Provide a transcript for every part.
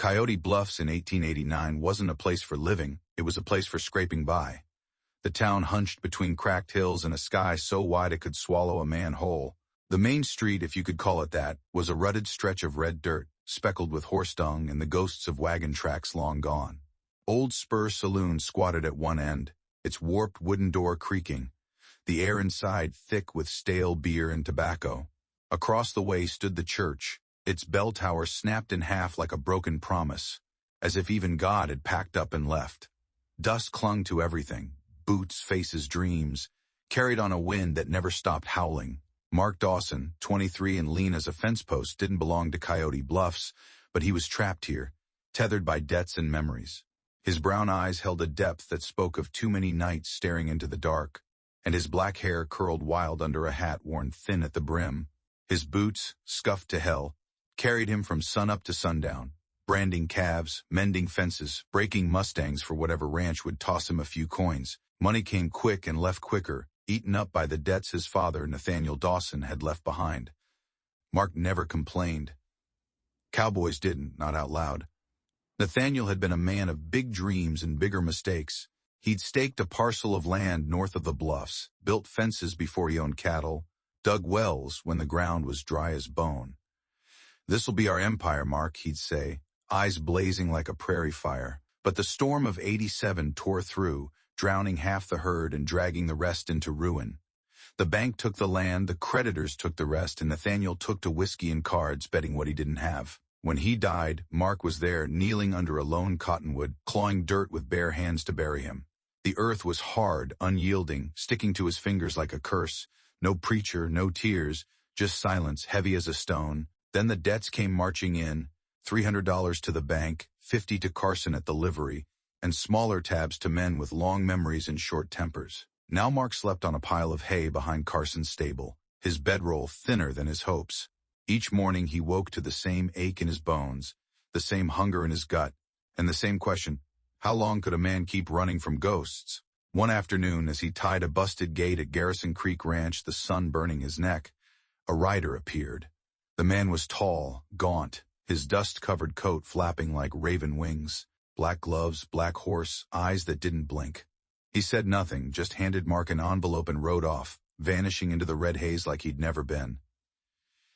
Coyote Bluffs in 1889 wasn't a place for living, it was a place for scraping by. The town hunched between cracked hills and a sky so wide it could swallow a man whole. The main street, if you could call it that, was a rutted stretch of red dirt, speckled with horse dung and the ghosts of wagon tracks long gone. Old Spur Saloon squatted at one end, its warped wooden door creaking, the air inside thick with stale beer and tobacco. Across the way stood the church, its bell tower snapped in half like a broken promise, as if even God had packed up and left. Dust clung to everything, boots, faces, dreams, carried on a wind that never stopped howling. Mark Dawson, 23 and lean as a fence post, didn't belong to Coyote Bluffs, but he was trapped here, tethered by debts and memories. His brown eyes held a depth that spoke of too many nights staring into the dark, and his black hair curled wild under a hat worn thin at the brim. His boots, scuffed to hell, carried him from sunup to sundown, branding calves, mending fences, breaking mustangs for whatever ranch would toss him a few coins. Money came quick and left quicker, eaten up by the debts his father, Nathaniel Dawson, had left behind. Mark never complained. Cowboys didn't, not out loud. Nathaniel had been a man of big dreams and bigger mistakes. He'd staked a parcel of land north of the bluffs, built fences before he owned cattle, dug wells when the ground was dry as bone. "This'll be our empire, Mark," he'd say, eyes blazing like a prairie fire. But the storm of '87 tore through, drowning half the herd and dragging the rest into ruin. The bank took the land, the creditors took the rest, and Nathaniel took to whiskey and cards, betting what he didn't have. When he died, Mark was there, kneeling under a lone cottonwood, clawing dirt with bare hands to bury him. The earth was hard, unyielding, sticking to his fingers like a curse. No preacher, no tears, just silence, heavy as a stone. Then the debts came marching in, $300 to the bank, $50 to Carson at the livery, and smaller tabs to men with long memories and short tempers. Now Mark slept on a pile of hay behind Carson's stable, his bedroll thinner than his hopes. Each morning he woke to the same ache in his bones, the same hunger in his gut, and the same question, how long could a man keep running from ghosts? One afternoon, as he tied a busted gate at Garrison Creek Ranch, the sun burning his neck, a rider appeared. The man was tall, gaunt, his dust-covered coat flapping like raven wings. Black gloves, black horse, eyes that didn't blink. He said nothing, just handed Mark an envelope and rode off, vanishing into the red haze like he'd never been.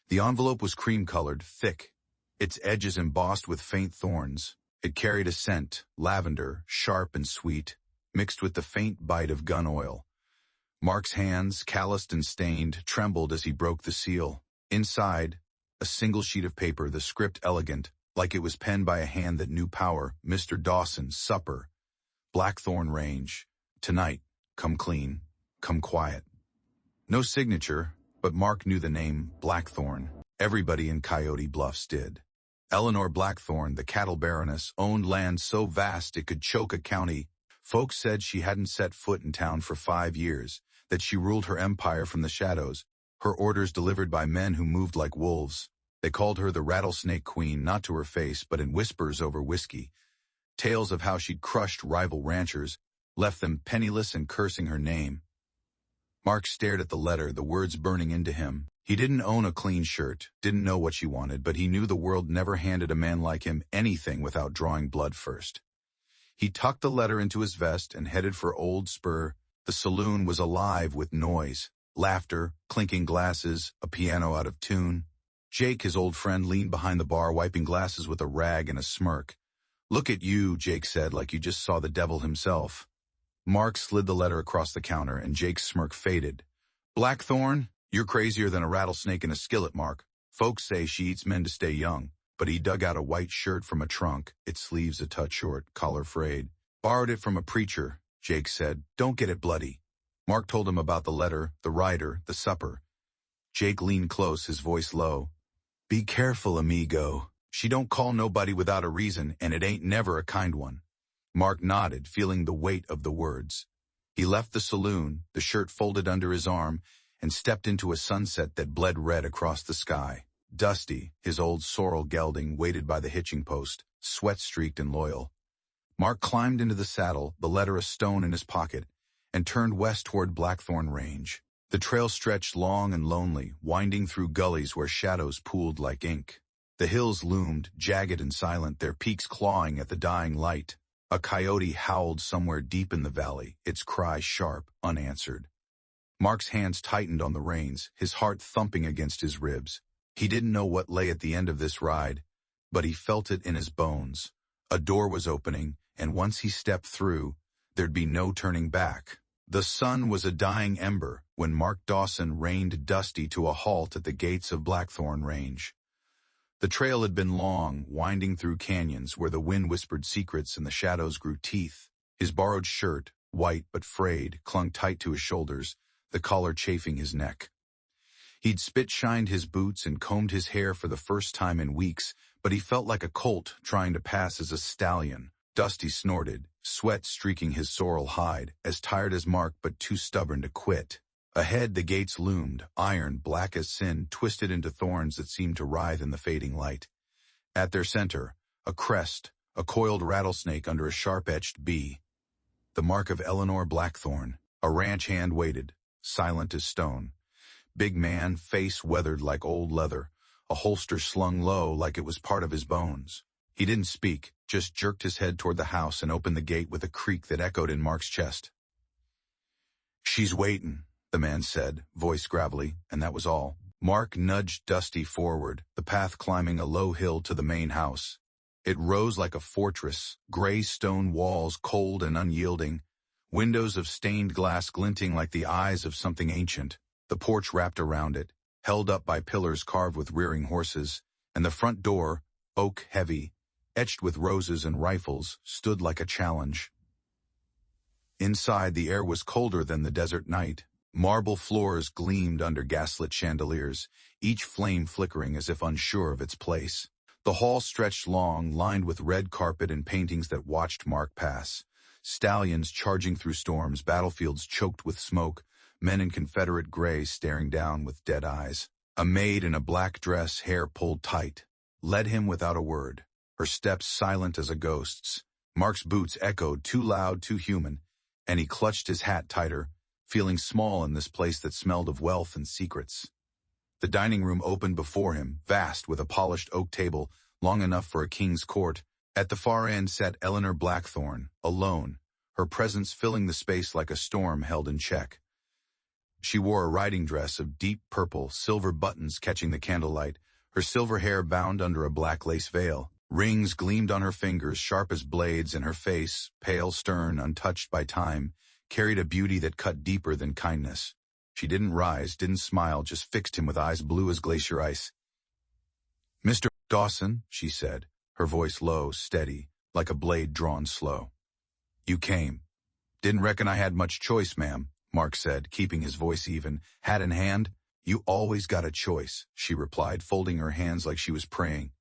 The envelope was cream-colored, thick, its edges embossed with faint thorns. It carried a scent, lavender, sharp and sweet, mixed with the faint bite of gun oil. Mark's hands, calloused and stained, trembled as he broke the seal. Inside, a single sheet of paper, the script elegant, like it was penned by a hand that knew power. Mr. Dawson, supper, Blackthorn Range. Tonight, come clean, come quiet. No signature, but Mark knew the name Blackthorn. Everybody in Coyote Bluffs did. Eleanor Blackthorn, the Cattle Baroness, owned land so vast it could choke a county. Folks said she hadn't set foot in town for 5 years, that she ruled her empire from the shadows, her orders delivered by men who moved like wolves. They called her the Rattlesnake Queen, not to her face, but in whispers over whiskey. Tales of how she'd crushed rival ranchers, left them penniless and cursing her name. Mark stared at the letter, the words burning into him. He didn't own a clean shirt, didn't know what she wanted, but he knew the world never handed a man like him anything without drawing blood first. He tucked the letter into his vest and headed for Old Spur. The saloon was alive with noise, laughter, clinking glasses, a piano out of tune. Jake, his old friend, leaned behind the bar, wiping glasses with a rag and a smirk. "Look at you," Jake said, like you just saw the devil himself. Mark slid the letter across the counter, and Jake's smirk faded. "Blackthorn, you're crazier than a rattlesnake in a skillet, Mark. Folks say she eats men to stay young." But he dug out a white shirt from a trunk, its sleeves a touch short, collar frayed. "Borrowed it from a preacher," Jake said. "Don't get it bloody." Mark told him about the letter, the rider, the supper. Jake leaned close, his voice low. "Be careful, amigo. She don't call nobody without a reason, and it ain't never a kind one." Mark nodded, feeling the weight of the words. He left the saloon, the shirt folded under his arm, and stepped into a sunset that bled red across the sky. Dusty, his old sorrel gelding waited by the hitching post, sweat-streaked and loyal. Mark climbed into the saddle, the letter a stone in his pocket, and turned west toward Blackthorn Range. The trail stretched long and lonely, winding through gullies where shadows pooled like ink. The hills loomed, jagged and silent, their peaks clawing at the dying light. A coyote howled somewhere deep in the valley, its cry sharp, unanswered. Mark's hands tightened on the reins, his heart thumping against his ribs. He didn't know what lay at the end of this ride, but he felt it in his bones. A door was opening, and once he stepped through, there'd be no turning back. The sun was a dying ember when Mark Dawson reined Dusty to a halt at the gates of Blackthorn Range. The trail had been long, winding through canyons where the wind whispered secrets and the shadows grew teeth. His borrowed shirt, white but frayed, clung tight to his shoulders, the collar chafing his neck. He'd spit-shined his boots and combed his hair for the first time in weeks, but he felt like a colt trying to pass as a stallion. Dusty snorted, sweat streaking his sorrel hide, as tired as Mark but too stubborn to quit. Ahead the gates loomed, iron, black as sin, twisted into thorns that seemed to writhe in the fading light. At their center, a crest, a coiled rattlesnake under a sharp-edged B. The mark of Eleanor Blackthorn. A ranch hand waited, silent as stone. Big man, face weathered like old leather, a holster slung low like it was part of his bones. He didn't speak, just jerked his head toward the house and opened the gate with a creak that echoed in Mark's chest. "She's waitin'," the man said, voice gravelly, and that was all. Mark nudged Dusty forward, the path climbing a low hill to the main house. It rose like a fortress, gray stone walls cold and unyielding, windows of stained glass glinting like the eyes of something ancient. The porch wrapped around it, held up by pillars carved with rearing horses, and the front door, oak heavy, etched with roses and rifles, stood like a challenge. Inside, the air was colder than the desert night. Marble floors gleamed under gaslit chandeliers, each flame flickering as if unsure of its place. The hall stretched long, lined with red carpet and paintings that watched Mark pass. Stallions charging through storms, battlefields choked with smoke, men in Confederate gray staring down with dead eyes. A maid in a black dress, hair pulled tight, led him without a word, her steps silent as a ghost's. Mark's boots echoed, too loud, too human, and he clutched his hat tighter, feeling small in this place that smelled of wealth and secrets. The dining room opened before him, vast with a polished oak table, long enough for a king's court. At the far end sat Eleanor Blackthorn, alone, her presence filling the space like a storm held in check. She wore a riding dress of deep purple, silver buttons catching the candlelight, her silver hair bound under a black lace veil. Rings gleamed on her fingers, sharp as blades, and her face, pale, stern, untouched by time, carried a beauty that cut deeper than kindness. She didn't rise, didn't smile, just fixed him with eyes blue as glacier ice. "Mr. Dawson," she said, her voice low, steady, like a blade drawn slow. "You came. Didn't reckon I had much choice, ma'am," Mark said, keeping his voice even, hat in hand. "You always got a choice," she replied, folding her hands like she was praying.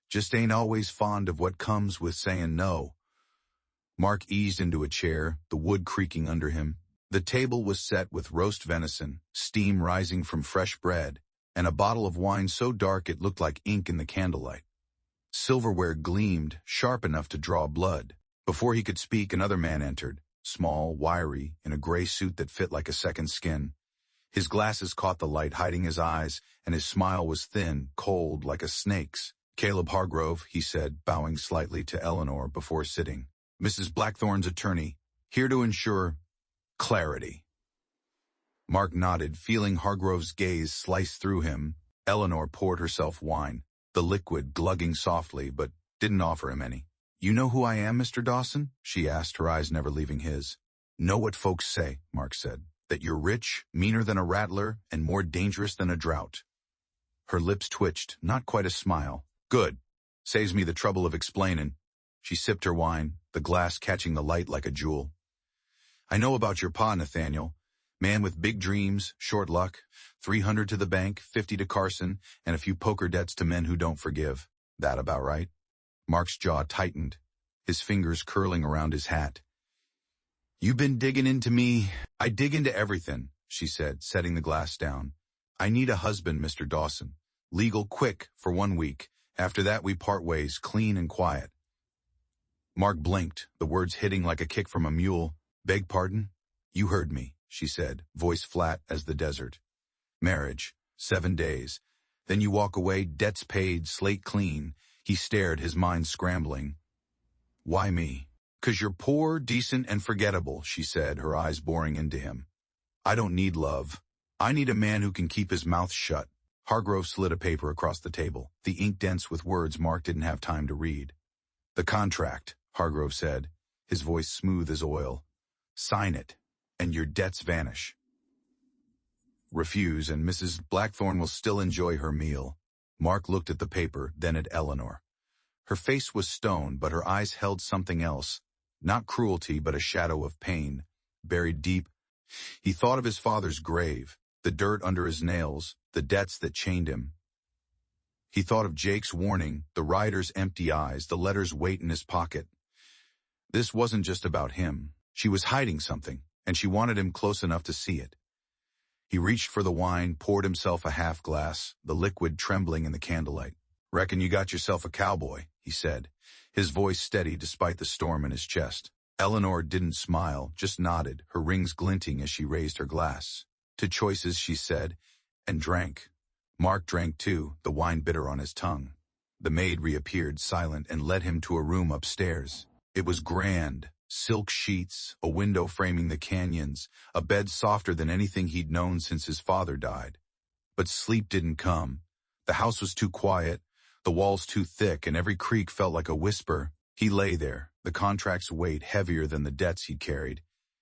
"Just ain't always fond of what comes with saying no." Mark eased into a chair, the wood creaking under him. The table was set with roast venison, steam rising from fresh bread, and a bottle of wine so dark it looked like ink in the candlelight. Silverware gleamed, sharp enough to draw blood. Before he could speak, another man entered, small, wiry, in a gray suit that fit like a second skin. His glasses caught the light, hiding his eyes, and his smile was thin, cold, like a snake's. "Caleb Hargrove," he said, bowing slightly to Eleanor before sitting. "Mrs. Blackthorn's attorney, here to ensure clarity." Mark nodded, feeling Hargrove's gaze slice through him. Eleanor poured herself wine, the liquid glugging softly, but didn't offer him any. "You know who I am, Mr. Dawson?" she asked, her eyes never leaving his. "Know what folks say," Mark said, "that you're rich, meaner than a rattler, and more dangerous than a drought." Her lips twitched, not quite a smile. "Good. Saves me the trouble of explainin'." She sipped her wine, the glass catching the light like a jewel. "I know about your pa, Nathaniel. Man with big dreams, short luck, 300 to the bank, 50 to Carson, and a few poker debts to men who don't forgive. That about right?" Mark's jaw tightened, his fingers curling around his hat. "You been digging into me?" "I dig into everything," she said, setting the glass down. "I need a husband, Mr. Dawson. Legal quick for 1 week. After that we part ways, clean and quiet." Mark blinked, the words hitting like a kick from a mule. "Beg pardon?" "You heard me," she said, voice flat as the desert. "Marriage, 7 days. Then you walk away, debts paid, slate clean. He stared, his mind scrambling. Why me? 'Cause you're poor, decent, and forgettable, she said, her eyes boring into him. I don't need love. I need a man who can keep his mouth shut. Hargrove slid a paper across the table, the ink dense with words Mark didn't have time to read. The contract, Hargrove said, his voice smooth as oil. Sign it, and your debts vanish. Refuse, and Mrs. Blackthorne will still enjoy her meal. Mark looked at the paper, then at Eleanor. Her face was stone, but her eyes held something else. Not cruelty, but a shadow of pain, buried deep. He thought of his father's grave, the dirt under his nails, the debts that chained him. He thought of Jake's warning, the rider's empty eyes, the letter's weight in his pocket. This wasn't just about him. She was hiding something, and she wanted him close enough to see it. He reached for the wine, poured himself a half glass, the liquid trembling in the candlelight. Reckon you got yourself a cowboy, he said, his voice steady despite the storm in his chest. Eleanor didn't smile, just nodded, her rings glinting as she raised her glass. To choices, she said, and drank. Mark drank too, the wine bitter on his tongue. The maid reappeared, silent, and led him to a room upstairs. It was grand. Silk sheets, a window framing the canyons, a bed softer than anything he'd known since his father died. But sleep didn't come. The house was too quiet, the walls too thick, and every creak felt like a whisper. He lay there, the contract's weight heavier than the debts he'd carried,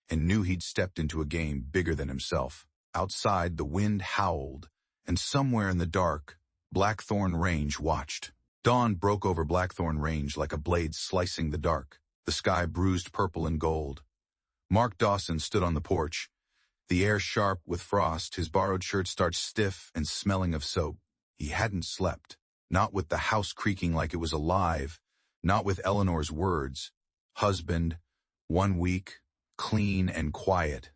and knew he'd stepped into a game bigger than himself. Outside, the wind howled, and somewhere in the dark, Blackthorn Range watched. Dawn broke over Blackthorn Range like a blade slicing the dark. The sky bruised purple and gold. Mark Dawson stood on the porch, the air sharp with frost, his borrowed shirt starched stiff and smelling of soap. He hadn't slept, not with the house creaking like it was alive, not with Eleanor's words. Husband, 1 week, clean and quiet,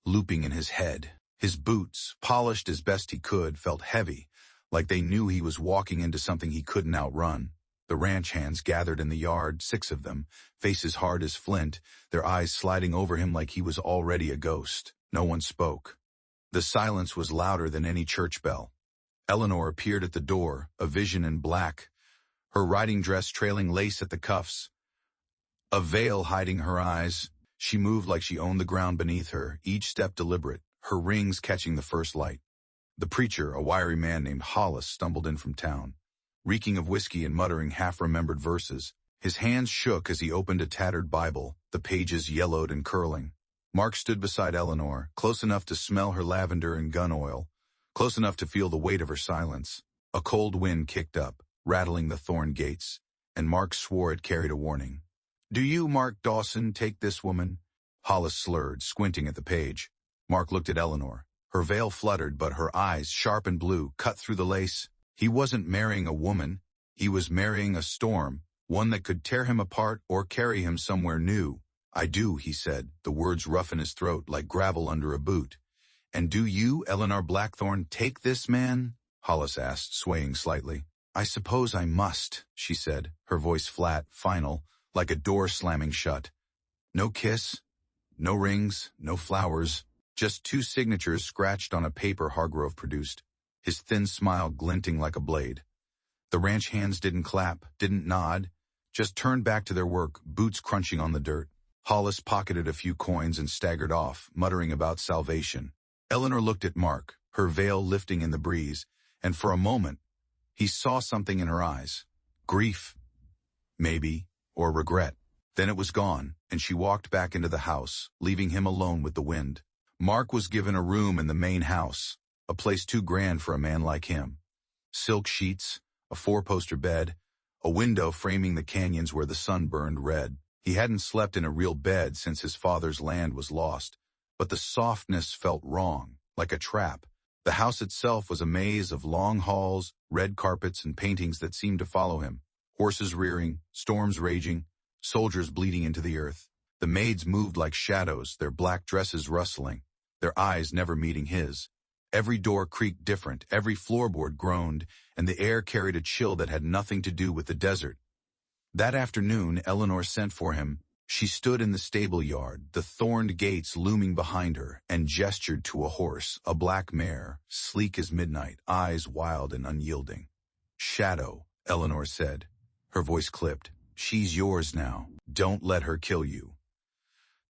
looping in his head. His boots, polished as best he could, felt heavy, like they knew he was walking into something he couldn't outrun. The ranch hands gathered in the yard, 6 of them, faces hard as flint, their eyes sliding over him like he was already a ghost. No one spoke. The silence was louder than any church bell. Eleanor appeared at the door, a vision in black, her riding dress trailing lace at the cuffs, a veil hiding her eyes. She moved like she owned the ground beneath her, each step deliberate, her rings catching the first light. The preacher, a wiry man named Hollis, stumbled in from town, reeking of whiskey and muttering half-remembered verses. His hands shook as he opened a tattered Bible, the pages yellowed and curling. Mark stood beside Eleanor, close enough to smell her lavender and gun oil, close enough to feel the weight of her silence. A cold wind kicked up, rattling the thorn gates, and Mark swore it carried a warning. "Do you, Mark Dawson, take this woman?" Hollis slurred, squinting at the page. Mark looked at Eleanor. Her veil fluttered, but her eyes, sharp and blue, cut through the lace. He wasn't marrying a woman. He was marrying a storm, one that could tear him apart or carry him somewhere new. "I do," he said, the words rough in his throat like gravel under a boot. "And do you, Eleanor Blackthorne, take this man?" Hollis asked, swaying slightly. "I suppose I must," she said, her voice flat, final, like a door slamming shut. No kiss, no rings, no flowers, just 2 signatures scratched on a paper Hargrove produced, his thin smile glinting like a blade. The ranch hands didn't clap, didn't nod, just turned back to their work, boots crunching on the dirt. Hollis pocketed a few coins and staggered off, muttering about salvation. Eleanor looked at Mark, her veil lifting in the breeze, and for a moment, he saw something in her eyes. Grief, maybe, or regret. Then it was gone, and she walked back into the house, leaving him alone with the wind. Mark was given a room in the main house, a place too grand for a man like him. Silk sheets, a 4-poster bed, a window framing the canyons where the sun burned red. He hadn't slept in a real bed since his father's land was lost, but the softness felt wrong, like a trap. The house itself was a maze of long halls, red carpets, and paintings that seemed to follow him. Horses rearing, storms raging, soldiers bleeding into the earth. The maids moved like shadows, their black dresses rustling, their eyes never meeting his. Every door creaked different, every floorboard groaned, and the air carried a chill that had nothing to do with the desert. That afternoon, Eleanor sent for him, She stood in the stable yard, the thorned gates looming behind her, and gestured to a horse, a black mare, sleek as midnight, eyes wild and unyielding. "Shadow," Eleanor said. Her voice clipped. "She's yours now. Don't let her kill you."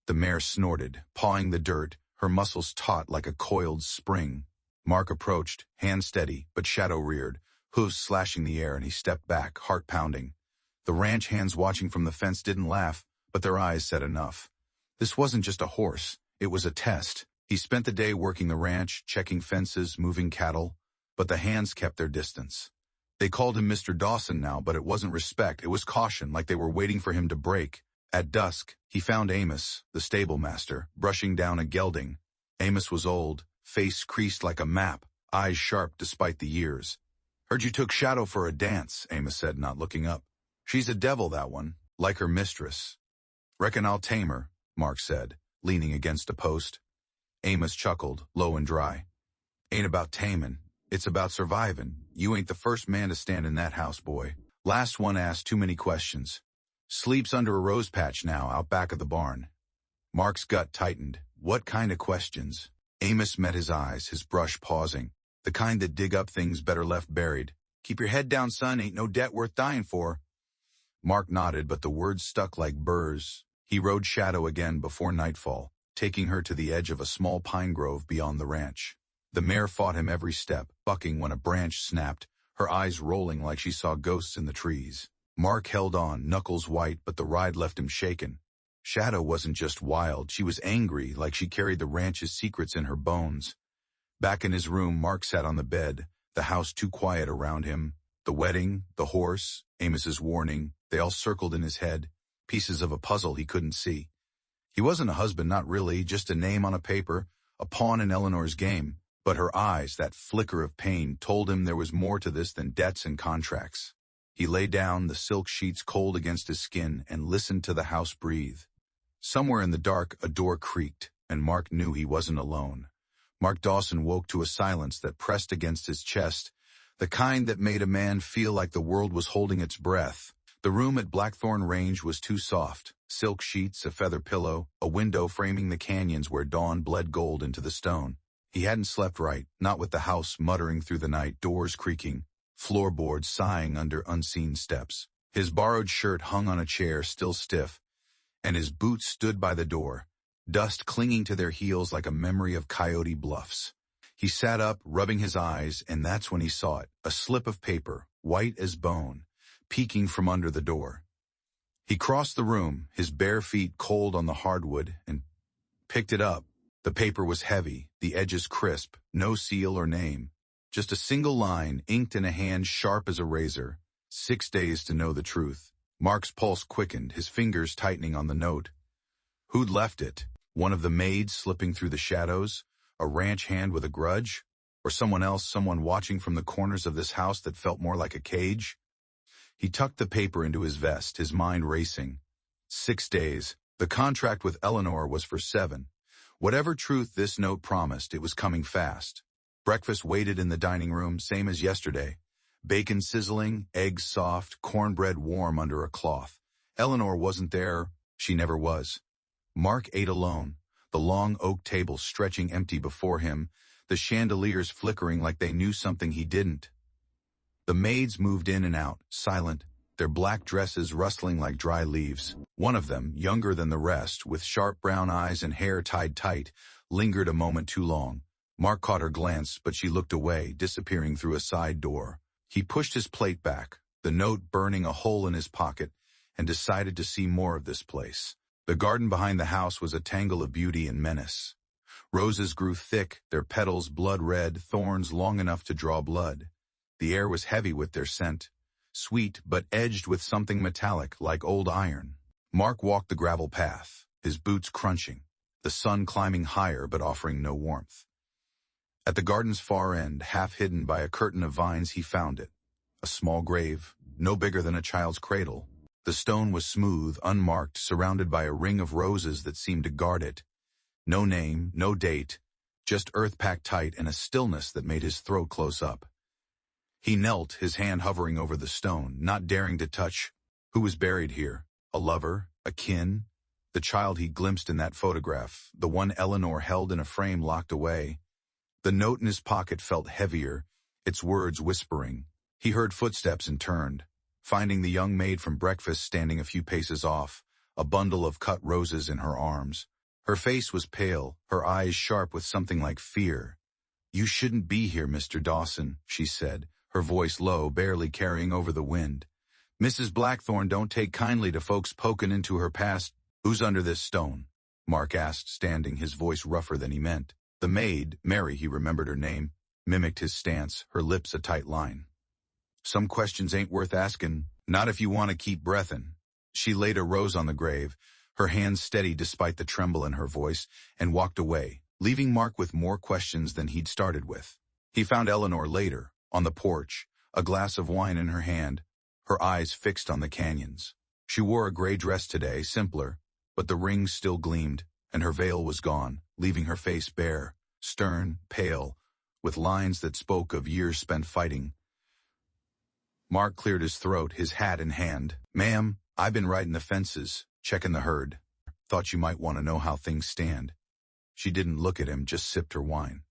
The mare snorted, pawing the dirt, her muscles taut like a coiled spring. Mark approached, hand steady, but Shadow reared, hooves slashing the air, and he stepped back, heart pounding. The ranch hands watching from the fence didn't laugh, but their eyes said enough. This wasn't just a horse, it was a test. He spent the day working the ranch, checking fences, moving cattle, but the hands kept their distance. They called him Mr. Dawson now, but it wasn't respect, it was caution, like they were waiting for him to break. At dusk, he found Amos, the stable master, brushing down a gelding. Amos was old, face creased like a map, eyes sharp despite the years. "Heard you took Shadow for a dance," Amos said, not looking up. "She's a devil, that one, like her mistress." "Reckon I'll tame her," Mark said, leaning against a post. Amos chuckled, low and dry. "Ain't about taming, it's about surviving. You ain't the first man to stand in that house, boy. Last one asked too many questions. Sleeps under a rose patch now, out back of the barn." Mark's gut tightened. What kind of questions? Amos met his eyes, his brush pausing. The kind that dig up things better left buried. "Keep your head down, son, ain't no debt worth dying for." Mark nodded, but the words stuck like burrs. He rode Shadow again before nightfall, taking her to the edge of a small pine grove beyond the ranch. The mare fought him every step, bucking when a branch snapped, her eyes rolling like she saw ghosts in the trees. Mark held on, knuckles white, but the ride left him shaken. Shadow wasn't just wild, she was angry, like she carried the ranch's secrets in her bones. Back in his room, Mark sat on the bed, the house too quiet around him. The wedding, the horse, Amos's warning, they all circled in his head, pieces of a puzzle he couldn't see. He wasn't a husband, not really, just a name on a paper, a pawn in Eleanor's game. But her eyes, that flicker of pain, told him there was more to this than debts and contracts. He lay down, the silk sheets cold against his skin, and listened to the house breathe. Somewhere in the dark, a door creaked, and Mark knew he wasn't alone. Mark Dawson woke to a silence that pressed against his chest, the kind that made a man feel like the world was holding its breath. The room at Blackthorn Range was too soft. Silk sheets, a feather pillow, a window framing the canyons where dawn bled gold into the stone. He hadn't slept right, not with the house muttering through the night, doors creaking, floorboards sighing under unseen steps. His borrowed shirt hung on a chair, still stiff, and his boots stood by the door, dust clinging to their heels like a memory of Coyote Bluffs. He sat up, rubbing his eyes, and that's when he saw it, a slip of paper, white as bone, peeking from under the door. He crossed the room, his bare feet cold on the hardwood, and picked it up. The paper was heavy, the edges crisp, no seal or name. Just a single line, inked in a hand sharp as a razor. 6 days to know the truth. Mark's pulse quickened, his fingers tightening on the note. Who'd left it? One of the maids slipping through the shadows? A ranch hand with a grudge? Or someone else, someone watching from the corners of this house that felt more like a cage? He tucked the paper into his vest, his mind racing. 6 days. The contract with Eleanor was for 7. Whatever truth this note promised, it was coming fast. Breakfast waited in the dining room, same as yesterday. Bacon sizzling, eggs soft, cornbread warm under a cloth. Eleanor wasn't there. She never was. Mark ate alone, the long oak table stretching empty before him, the chandeliers flickering like they knew something he didn't. The maids moved in and out, silent, their black dresses rustling like dry leaves. One of them, younger than the rest, with sharp brown eyes and hair tied tight, lingered a moment too long. Mark caught her glance, but she looked away, disappearing through a side door. He pushed his plate back, the note burning a hole in his pocket, and decided to see more of this place. The garden behind the house was a tangle of beauty and menace. Roses grew thick, their petals blood red, thorns long enough to draw blood. The air was heavy with their scent, sweet but edged with something metallic like old iron. Mark walked the gravel path, his boots crunching, the sun climbing higher but offering no warmth. At the garden's far end, half hidden by a curtain of vines, he found it. A small grave, no bigger than a child's cradle. The stone was smooth, unmarked, surrounded by a ring of roses that seemed to guard it. No name, no date, just earth packed tight and a stillness that made his throat close up. He knelt, his hand hovering over the stone, not daring to touch. Who was buried here? A lover? A kin? The child he glimpsed in that photograph, the one Eleanor held in a frame locked away. The note in his pocket felt heavier, its words whispering. He heard footsteps and turned, finding the young maid from breakfast standing a few paces off, a bundle of cut roses in her arms. Her face was pale, her eyes sharp with something like fear. "You shouldn't be here, Mr. Dawson," she said, her voice low, barely carrying over the wind. "Mrs. Blackthorne don't take kindly to folks poking into her past." "Who's under this stone?" Mark asked, standing, his voice rougher than he meant. The maid, Mary, he remembered her name, mimicked his stance, her lips a tight line. "Some questions ain't worth asking, not if you want to keep breathin'." She laid a rose on the grave, her hands steady despite the tremble in her voice, and walked away, leaving Mark with more questions than he'd started with. He found Eleanor later, on the porch, a glass of wine in her hand, her eyes fixed on the canyons. She wore a gray dress today, simpler, but the rings still gleamed, and her veil was gone, leaving her face bare, stern, pale, with lines that spoke of years spent fighting. Mark cleared his throat, his hat in hand. "Ma'am, I've been riding the fences, checking the herd. Thought you might want to know how things stand." She didn't look at him, just sipped her wine.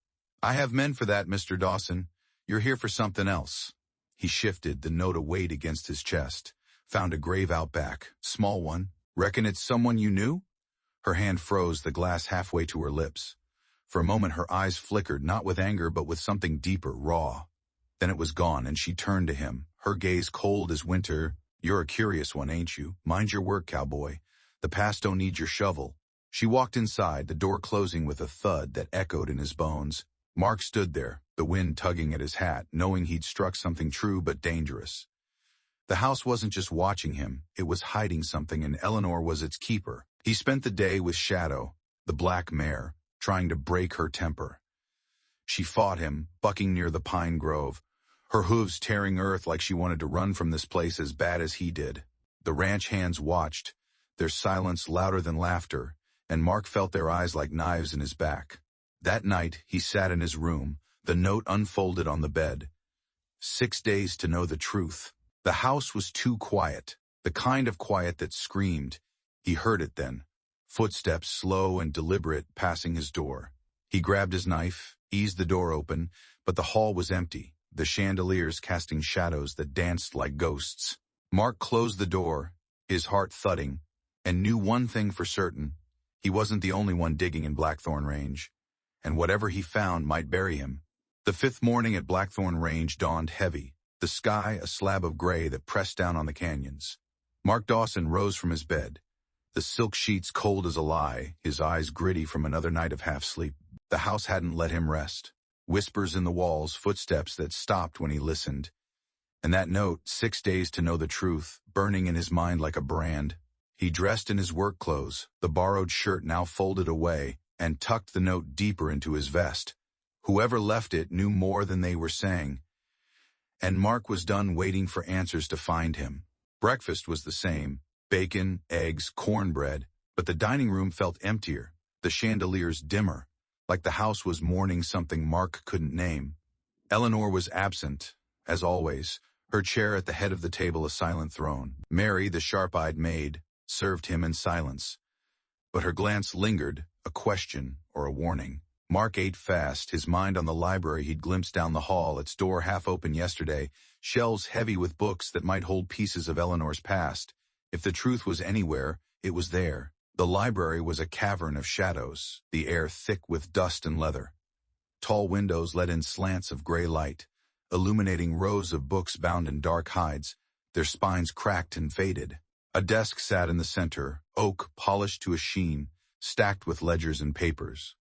"I have men for that, Mr. Dawson. You're here for something else." He shifted, the note a weight against his chest. Found a grave out back, small one. "Reckon it's someone you knew?" Her hand froze, the glass halfway to her lips. For a moment her eyes flickered, not with anger but with something deeper, raw. Then it was gone, and she turned to him, her gaze cold as winter. "You're a curious one, ain't you? Mind your work, cowboy. The past don't need your shovel." She walked inside, the door closing with a thud that echoed in his bones. Mark stood there, the wind tugging at his hat, knowing he'd struck something true but dangerous. The house wasn't just watching him, it was hiding something, and Eleanor was its keeper. He spent the day with Shadow, the black mare, trying to break her temper. She fought him, bucking near the pine grove, her hooves tearing earth like she wanted to run from this place as bad as he did. The ranch hands watched, their silence louder than laughter, and Mark felt their eyes like knives in his back. That night, he sat in his room, the note unfolded on the bed. 6 days to know the truth. The house was too quiet, the kind of quiet that screamed. He heard it then, footsteps slow and deliberate passing his door. He grabbed his knife, eased the door open, but the hall was empty, the chandeliers casting shadows that danced like ghosts. Mark closed the door, his heart thudding, and knew one thing for certain. He wasn't the only one digging in Blackthorn Range, and whatever he found might bury him. The 5th morning at Blackthorn Range dawned heavy, the sky a slab of gray that pressed down on the canyons. Mark Dawson rose from his bed, the silk sheets cold as a lie, his eyes gritty from another night of half-sleep. The house hadn't let him rest. Whispers in the walls, footsteps that stopped when he listened. And that note, 6 days to know the truth, burning in his mind like a brand. He dressed in his work clothes, the borrowed shirt now folded away, and tucked the note deeper into his vest. Whoever left it knew more than they were saying. And Mark was done waiting for answers to find him. Breakfast was the same, bacon, eggs, cornbread, but the dining room felt emptier, the chandeliers dimmer, like the house was mourning something Mark couldn't name. Eleanor was absent, as always, her chair at the head of the table a silent throne. Mary, the sharp-eyed maid, served him in silence, but her glance lingered, a question or a warning. Mark ate fast, his mind on the library he'd glimpsed down the hall, its door half open yesterday, shelves heavy with books that might hold pieces of Eleanor's past. If the truth was anywhere, it was there. The library was a cavern of shadows, the air thick with dust and leather. Tall windows let in slants of gray light, illuminating rows of books bound in dark hides, their spines cracked and faded. A desk sat in the center, oak polished to a sheen, stacked with ledgers and papers.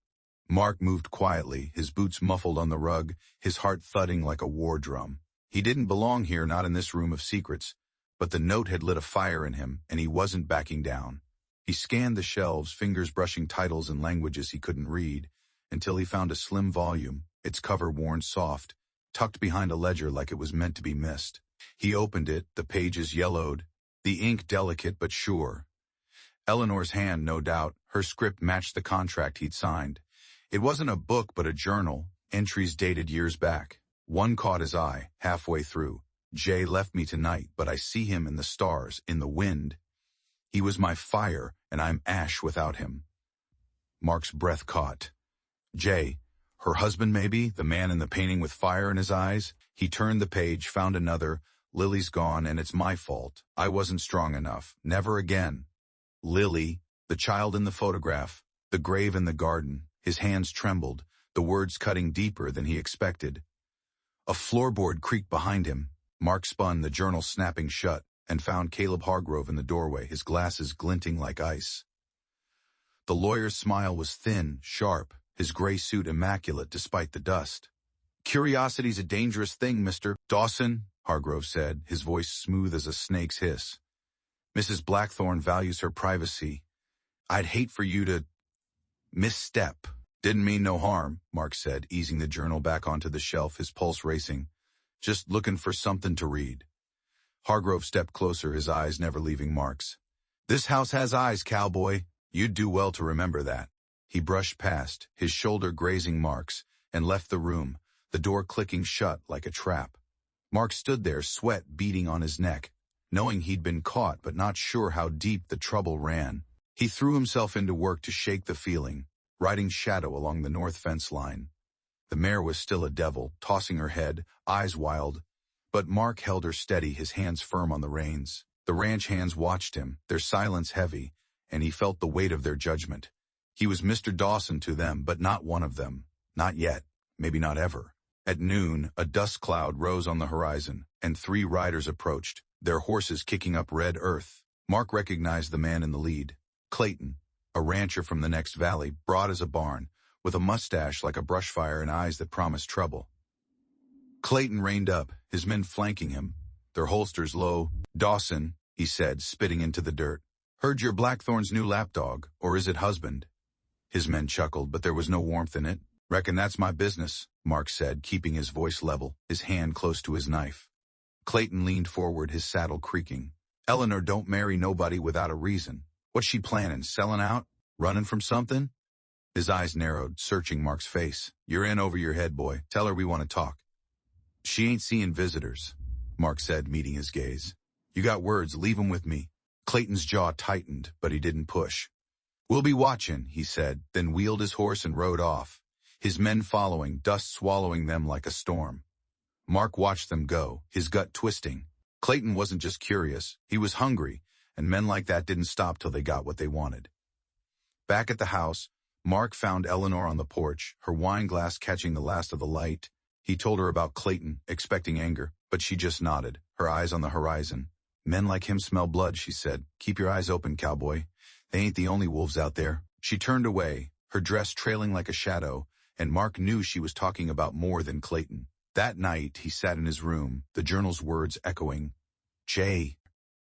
Mark moved quietly, his boots muffled on the rug, his heart thudding like a war drum. He didn't belong here, not in this room of secrets, but the note had lit a fire in him, and he wasn't backing down. He scanned the shelves, fingers brushing titles in languages he couldn't read, until he found a slim volume, its cover worn soft, tucked behind a ledger like it was meant to be missed. He opened it, the pages yellowed, the ink delicate but sure. Eleanor's hand, no doubt, her script matched the contract he'd signed. It wasn't a book but a journal, entries dated years back. One caught his eye, halfway through. "Jay left me tonight, but I see him in the stars, in the wind. He was my fire, and I'm ash without him. Mark's breath caught. Jay, her husband maybe, the man in the painting with fire in his eyes? He turned the page, found another. Lily's gone, and it's my fault. I wasn't strong enough. Never again. Lily, the child in the photograph, the grave in the garden. His hands trembled, the words cutting deeper than he expected. A floorboard creaked behind him. Mark spun, the journal snapping shut, and found Caleb Hargrove in the doorway, his glasses glinting like ice. The lawyer's smile was thin, sharp, his gray suit immaculate despite the dust. Curiosity's a dangerous thing, Mr. Dawson, Hargrove said, his voice smooth as a snake's hiss. Mrs. Blackthorne values her privacy. I'd hate for you to misstep. Didn't mean no harm, Mark said, easing the journal back onto the shelf, his pulse racing. Just looking for something to read. Hargrove stepped closer, his eyes never leaving Mark's. This house has eyes, cowboy. You'd do well to remember that. He brushed past, his shoulder grazing Mark's, and left the room, the door clicking shut like a trap. Mark stood there, sweat beading on his neck, knowing he'd been caught but not sure how deep the trouble ran. He threw himself into work to shake the feeling, riding shadow along the north fence line. The mare was still a devil, tossing her head, eyes wild, but Mark held her steady, his hands firm on the reins. The ranch hands watched him, their silence heavy, and he felt the weight of their judgment. He was Mr. Dawson to them, but not one of them. Not yet, maybe not ever. At noon, a dust cloud rose on the horizon, and 3 riders approached, their horses kicking up red earth. Mark recognized the man in the lead. Clayton, a rancher from the next valley, broad as a barn, with a mustache like a brush fire and eyes that promised trouble. Clayton reined up, his men flanking him, their holsters low. Dawson, he said, spitting into the dirt. Heard you're Blackthorne's new lapdog, or is it husband? His men chuckled, but there was no warmth in it. Reckon that's my business, Mark said, keeping his voice level, his hand close to his knife. Clayton leaned forward, his saddle creaking. Eleanor don't marry nobody without a reason. What's she planning, selling out? Running from something? His eyes narrowed, searching Mark's face. You're in over your head, boy. Tell her we want to talk. She ain't seeing visitors, Mark said, meeting his gaze. You got words, leave 'em with me. Clayton's jaw tightened, but he didn't push. We'll be watching, he said, then wheeled his horse and rode off, his men following, dust swallowing them like a storm. Mark watched them go, his gut twisting. Clayton wasn't just curious, he was hungry, and men like that didn't stop till they got what they wanted. Back at the house, Mark found Eleanor on the porch, her wine glass catching the last of the light. He told her about Clayton, expecting anger, but she just nodded, her eyes on the horizon. Men like him smell blood, she said. Keep your eyes open, cowboy. They ain't the only wolves out there. She turned away, her dress trailing like a shadow, and Mark knew she was talking about more than Clayton. That night, he sat in his room, the journal's words echoing. Jay.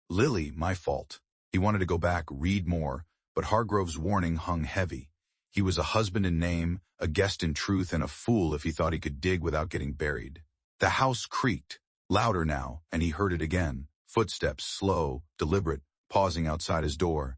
Lily, my fault. He wanted to go back, read more, but Hargrove's warning hung heavy. He was a husband in name, a guest in truth, and a fool if he thought he could dig without getting buried. The house creaked, louder now, and he heard it again. Footsteps, slow, deliberate, pausing outside his door.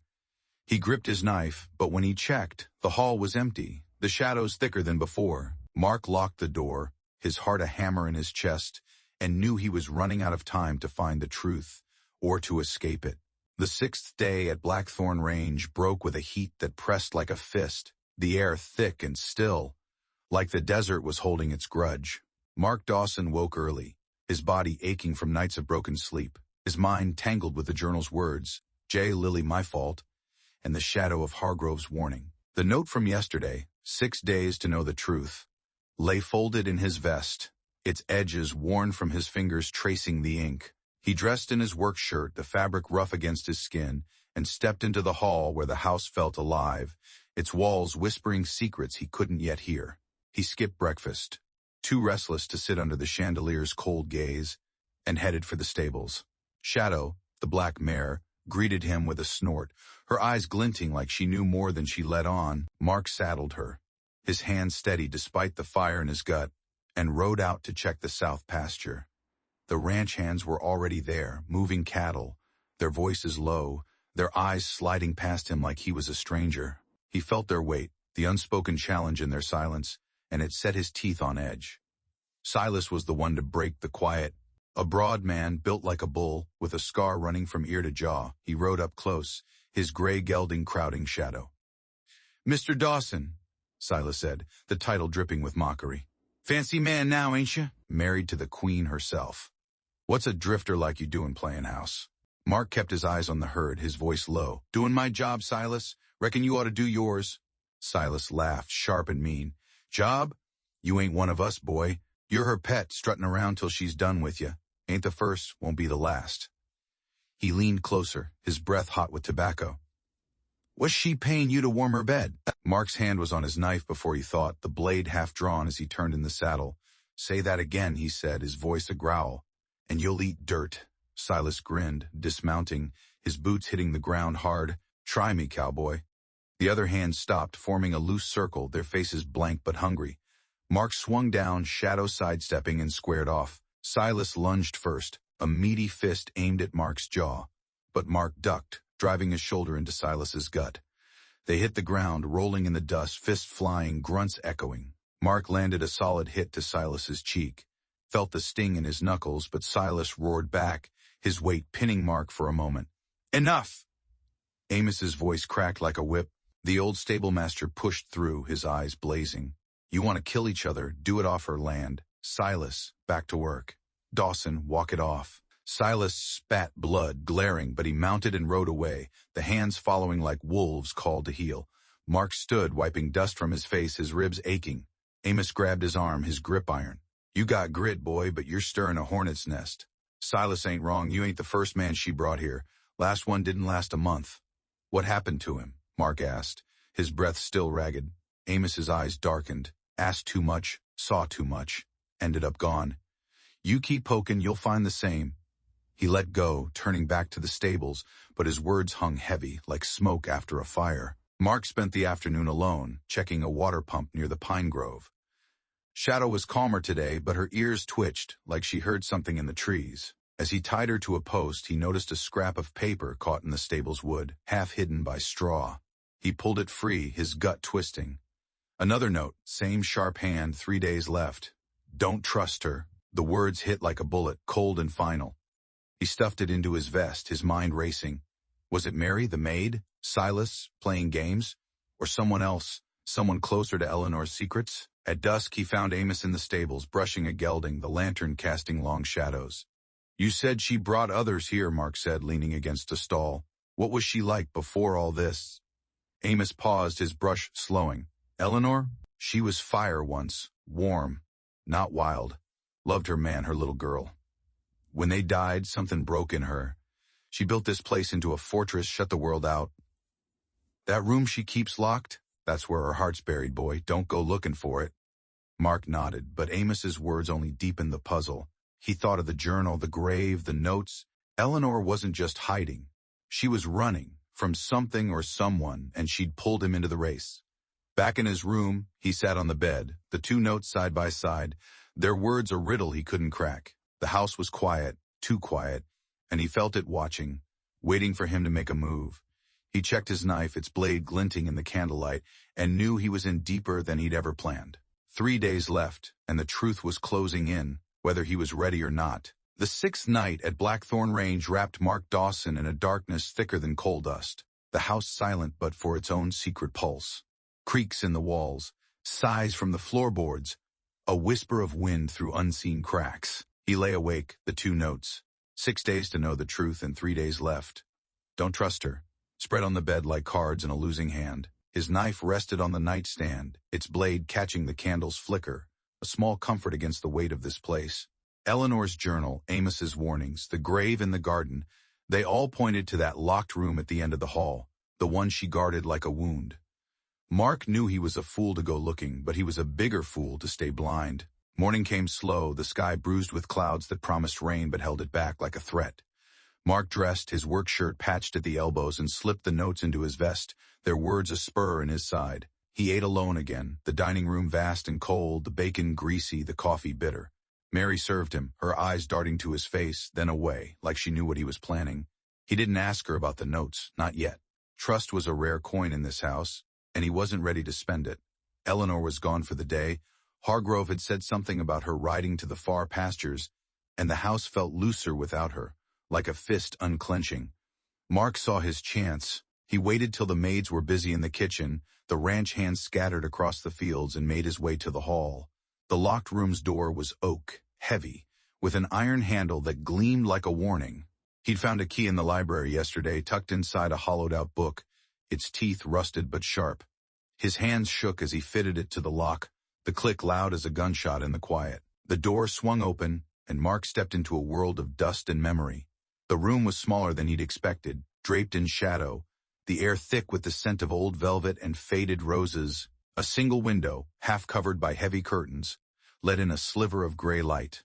He gripped his knife, but when he checked, the hall was empty, the shadows thicker than before. Mark locked the door, his heart a hammer in his chest, and knew he was running out of time to find the truth, or to escape it. The 6th day at Blackthorne Range broke with a heat that pressed like a fist, the air thick and still, like the desert was holding its grudge. Mark Dawson woke early, his body aching from nights of broken sleep, his mind tangled with the journal's words, Jay, Lily, my fault, and the shadow of Hargrove's warning. The note from yesterday, 6 days to know the truth, lay folded in his vest, its edges worn from his fingers tracing the ink. He dressed in his work shirt, the fabric rough against his skin, and stepped into the hall where the house felt alive, its walls whispering secrets he couldn't yet hear. He skipped breakfast, too restless to sit under the chandelier's cold gaze, and headed for the stables. Shadow, the black mare, greeted him with a snort, her eyes glinting like she knew more than she let on. Mark saddled her, his hand steady despite the fire in his gut, and rode out to check the south pasture. The ranch hands were already there, moving cattle, their voices low, their eyes sliding past him like he was a stranger. He felt their weight, the unspoken challenge in their silence, and it set his teeth on edge. Silas was the one to break the quiet. A broad man, built like a bull, with a scar running from ear to jaw, he rode up close, his gray gelding crowding shadow. "Mr. Dawson," Silas said, the title dripping with mockery. "Fancy man now, ain't you? Married to the queen herself. What's a drifter like you doing playing house?" Mark kept his eyes on the herd, his voice low. "Doing my job, Silas. Reckon you ought to do yours." Silas laughed, sharp and mean. "Job? You ain't one of us, boy. You're her pet, strutting around till she's done with you. Ain't the first, won't be the last." He leaned closer, his breath hot with tobacco. "What's she paying you to warm her bed?" Mark's hand was on his knife before he thought, the blade half drawn as he turned in the saddle. "Say that again," he said, his voice a growl. "And you'll eat dirt." Silas grinned, dismounting, his boots hitting the ground hard. "Try me, cowboy." The other hands stopped, forming a loose circle, their faces blank but hungry. Mark swung down, shadow sidestepping, and squared off. Silas lunged first, a meaty fist aimed at Mark's jaw. But Mark ducked, driving his shoulder into Silas's gut. They hit the ground, rolling in the dust, fists flying, grunts echoing. Mark landed a solid hit to Silas's cheek. Felt the sting in his knuckles, but Silas roared back, his weight pinning Mark for a moment. "Enough!" Amos's voice cracked like a whip. The old stablemaster pushed through, his eyes blazing. "You want to kill each other, do it off her land. Silas, back to work. Dawson, walk it off." Silas spat blood, glaring, but he mounted and rode away, the hands following like wolves called to heel. Mark stood, wiping dust from his face, his ribs aching. Amos grabbed his arm, his grip iron. "You got grit, boy, but you're stirring a hornet's nest. Silas ain't wrong, you ain't the first man she brought here. Last one didn't last a month." "What happened to him?" Mark asked, his breath still ragged. Amos's eyes darkened. "Asked too much, saw too much. Ended up gone. You keep poking, you'll find the same." He let go, turning back to the stables, but his words hung heavy, like smoke after a fire. Mark spent the afternoon alone, checking a water pump near the pine grove. Shadow was calmer today, but her ears twitched, like she heard something in the trees. As he tied her to a post, he noticed a scrap of paper caught in the stable's wood, half hidden by straw. He pulled it free, his gut twisting. Another note, same sharp hand, 3 days left. "Don't trust her." The words hit like a bullet, cold and final. He stuffed it into his vest, his mind racing. Was it Mary, the maid? Silas, playing games? Or someone else, someone closer to Eleanor's secrets? At dusk, he found Amos in the stables, brushing a gelding, the lantern casting long shadows. "You said she brought others here," Mark said, leaning against a stall. "What was she like before all this?" Amos paused, his brush slowing. "Eleanor? She was fire once, warm, not wild. Loved her man, her little girl. When they died, something broke in her. She built this place into a fortress, shut the world out. That room she keeps locked? That's where her heart's buried, boy. Don't go looking for it." Mark nodded, but Amos's words only deepened the puzzle. He thought of the journal, the grave, the notes. Eleanor wasn't just hiding. She was running from something or someone, and she'd pulled him into the race. Back in his room, he sat on the bed, the two notes side by side, their words a riddle he couldn't crack. The house was quiet, too quiet, and he felt it watching, waiting for him to make a move. He checked his knife, its blade glinting in the candlelight, and knew he was in deeper than he'd ever planned. 3 days left, and the truth was closing in, whether he was ready or not. The 6th night at Blackthorn Range wrapped Mark Dawson in a darkness thicker than coal dust, the house silent but for its own secret pulse. Creaks in the walls, sighs from the floorboards, a whisper of wind through unseen cracks. He lay awake, the 2 notes. 6 days to know the truth and 3 days left. Don't trust her. Spread on the bed like cards in a losing hand. His knife rested on the nightstand, its blade catching the candle's flicker, a small comfort against the weight of this place. Eleanor's journal, Amos's warnings, the grave in the garden, they all pointed to that locked room at the end of the hall, the one she guarded like a wound. Mark knew he was a fool to go looking, but he was a bigger fool to stay blind. Morning came slow, the sky bruised with clouds that promised rain but held it back like a threat. Mark dressed, his work shirt patched at the elbows, and slipped the notes into his vest, their words a spur in his side. He ate alone again, the dining room vast and cold, the bacon greasy, the coffee bitter. Mary served him, her eyes darting to his face, then away, like she knew what he was planning. He didn't ask her about the notes, not yet. Trust was a rare coin in this house, and he wasn't ready to spend it. Eleanor was gone for the day. Hargrove had said something about her riding to the far pastures, and the house felt looser without her, like a fist unclenching. Mark saw his chance. He waited till the maids were busy in the kitchen, the ranch hands scattered across the fields, and made his way to the hall. The locked room's door was oak, heavy, with an iron handle that gleamed like a warning. He'd found a key in the library yesterday, tucked inside a hollowed-out book, its teeth rusted but sharp. His hands shook as he fitted it to the lock, the click loud as a gunshot in the quiet. The door swung open, and Mark stepped into a world of dust and memory. The room was smaller than he'd expected, draped in shadow, the air thick with the scent of old velvet and faded roses. A single window, half covered by heavy curtains, let in a sliver of gray light.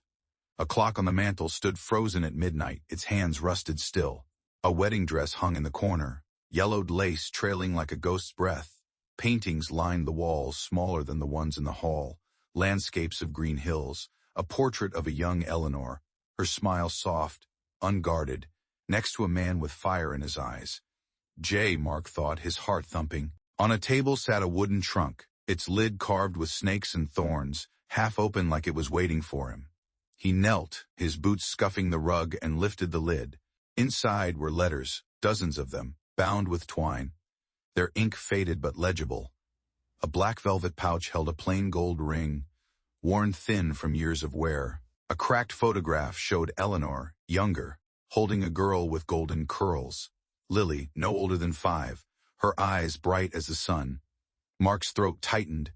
A clock on the mantel stood frozen at midnight, its hands rusted still. A wedding dress hung in the corner, yellowed lace trailing like a ghost's breath. Paintings lined the walls, smaller than the ones in the hall, landscapes of green hills, a portrait of a young Eleanor, her smile soft, unguarded, next to a man with fire in his eyes. Jay, Mark thought, his heart thumping. On a table sat a wooden trunk, its lid carved with snakes and thorns, half open like it was waiting for him. He knelt, his boots scuffing the rug, and lifted the lid. Inside were letters, dozens of them, bound with twine, their ink faded but legible. A black velvet pouch held a plain gold ring, worn thin from years of wear. A cracked photograph showed Eleanor, younger, holding a girl with golden curls. Lily, no older than 5, her eyes bright as the sun. Mark's throat tightened,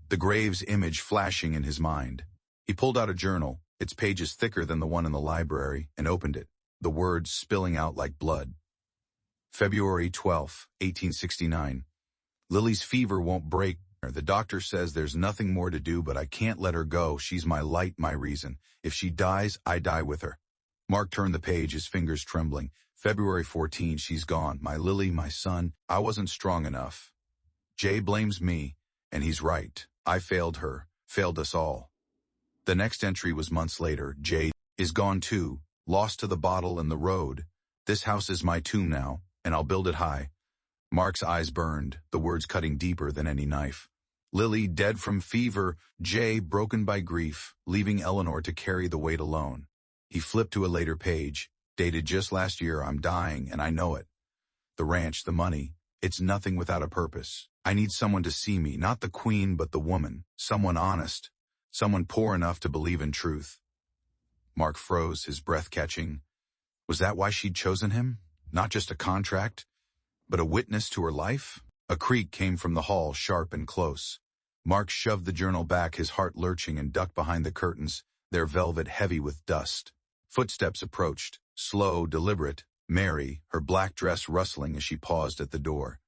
the grave's image flashing in his mind. He pulled out a journal, its pages thicker than the one in the library, and opened it, the words spilling out like blood. February 12, 1869. Lily's fever won't break her. The doctor says there's nothing more to do, but I can't let her go. She's my light, my reason. If she dies, I die with her. Mark turned the page, his fingers trembling. February 14, she's gone. My Lily, my son. I wasn't strong enough. Jay blames me, and he's right. I failed her, failed us all. The next entry was months later. Jay is gone too, lost to the bottle and the road. This house is my tomb now, and I'll build it high. Mark's eyes burned, the words cutting deeper than any knife. Lily dead from fever, Jay broken by grief, leaving Eleanor to carry the weight alone. He flipped to a later page, dated just last year. I'm dying, and I know it. The ranch, the money, it's nothing without a purpose. I need someone to see me, not the queen but the woman, someone honest, someone poor enough to believe in truth. Mark froze, his breath catching. Was that why she'd chosen him? Not just a contract, but a witness to her life? A creak came from the hall, sharp and close. Mark shoved the journal back, his heart lurching, and ducked behind the curtains, their velvet heavy with dust. Footsteps approached, slow, deliberate. Mary, her black dress rustling as she paused at the door.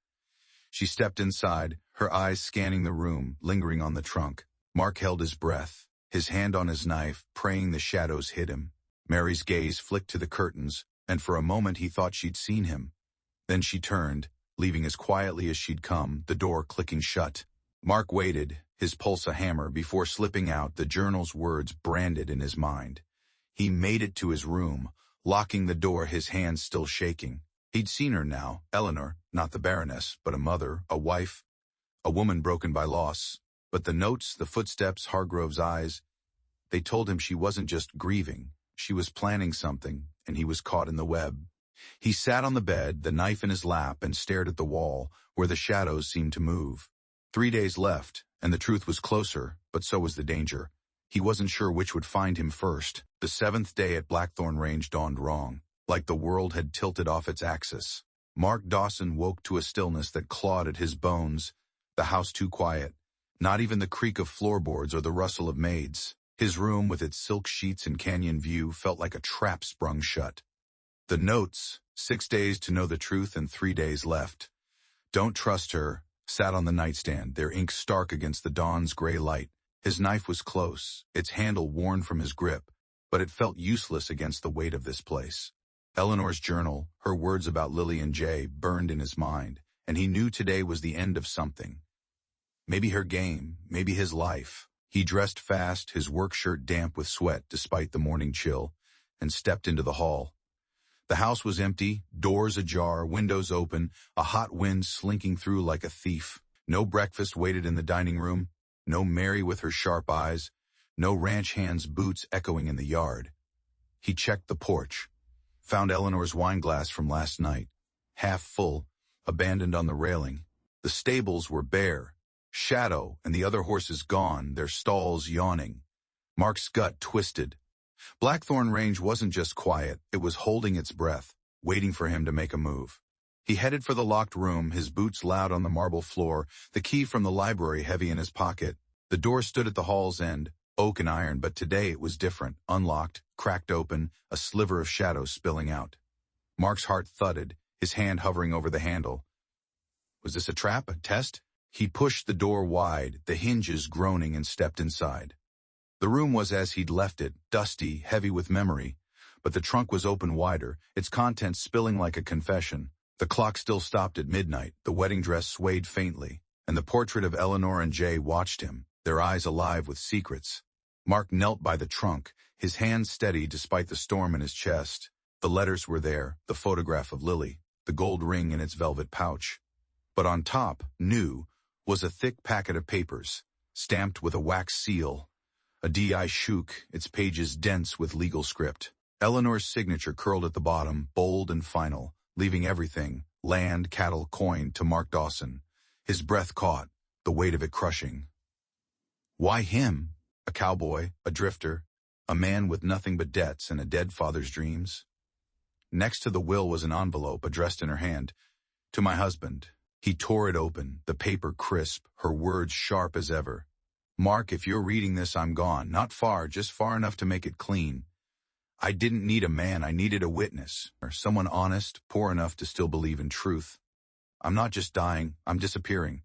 She stepped inside, her eyes scanning the room, lingering on the trunk. Mark held his breath, his hand on his knife, praying the shadows hid him. Mary's gaze flicked to the curtains, and for a moment he thought she'd seen him. Then she turned, leaving as quietly as she'd come, the door clicking shut. Mark waited, his pulse a hammer, before slipping out, the journal's words branded in his mind. He made it to his room, locking the door, his hands still shaking. He'd seen her now, Eleanor, not the Baroness, but a mother, a wife, a woman broken by loss. But the notes, the footsteps, Hargrove's eyes, they told him she wasn't just grieving. She was planning something, and he was caught in the web. He sat on the bed, the knife in his lap, and stared at the wall, where the shadows seemed to move. 3 days left, and the truth was closer, but so was the danger. He wasn't sure which would find him first. The 7th day at Blackthorn Range dawned wrong, like the world had tilted off its axis. Mark Dawson woke to a stillness that clawed at his bones, the house too quiet, not even the creak of floorboards or the rustle of maids. His room, with its silk sheets and canyon view, felt like a trap sprung shut. The notes, 6 days to know the truth and 3 days left. Don't trust her, sat on the nightstand, their ink stark against the dawn's gray light. His knife was close, its handle worn from his grip, but it felt useless against the weight of this place. Eleanor's journal, her words about Lily and Jay, burned in his mind, and he knew today was the end of something. Maybe her game, maybe his life. He dressed fast, his work shirt damp with sweat despite the morning chill, and stepped into the hall. The house was empty, doors ajar, windows open, a hot wind slinking through like a thief. No breakfast waited in the dining room, no Mary with her sharp eyes, no ranch hand's boots echoing in the yard. He checked the porch, found Eleanor's wine glass from last night, half full, abandoned on the railing. The stables were bare. Shadow and the other horses gone, their stalls yawning. Mark's gut twisted. Blackthorn Range wasn't just quiet, it was holding its breath, waiting for him to make a move. He headed for the locked room, his boots loud on the marble floor, the key from the library heavy in his pocket. The door stood at the hall's end, oak and iron, but today it was different, unlocked, cracked open, a sliver of shadow spilling out. Mark's heart thudded, his hand hovering over the handle. Was this a trap, a test? He pushed the door wide, the hinges groaning, and stepped inside. The room was as he'd left it, dusty, heavy with memory, but the trunk was open wider, its contents spilling like a confession. The clock still stopped at midnight, the wedding dress swayed faintly, and the portrait of Eleanor and Jay watched him, their eyes alive with secrets. Mark knelt by the trunk, his hands steady despite the storm in his chest. The letters were there, the photograph of Lily, the gold ring in its velvet pouch. But on top, new, was a thick packet of papers, stamped with a wax seal. A D.I. shook, its pages dense with legal script. Eleanor's signature curled at the bottom, bold and final, leaving everything, land, cattle, coin, to Mark Dawson. His breath caught, the weight of it crushing. Why him? A cowboy, a drifter, a man with nothing but debts and a dead father's dreams? Next to the will was an envelope addressed in her hand. To my husband. He tore it open, the paper crisp, her words sharp as ever. Mark, if you're reading this, I'm gone. Not far, just far enough to make it clean. I didn't need a man, I needed a witness, or someone honest, poor enough to still believe in truth. I'm not just dying, I'm disappearing.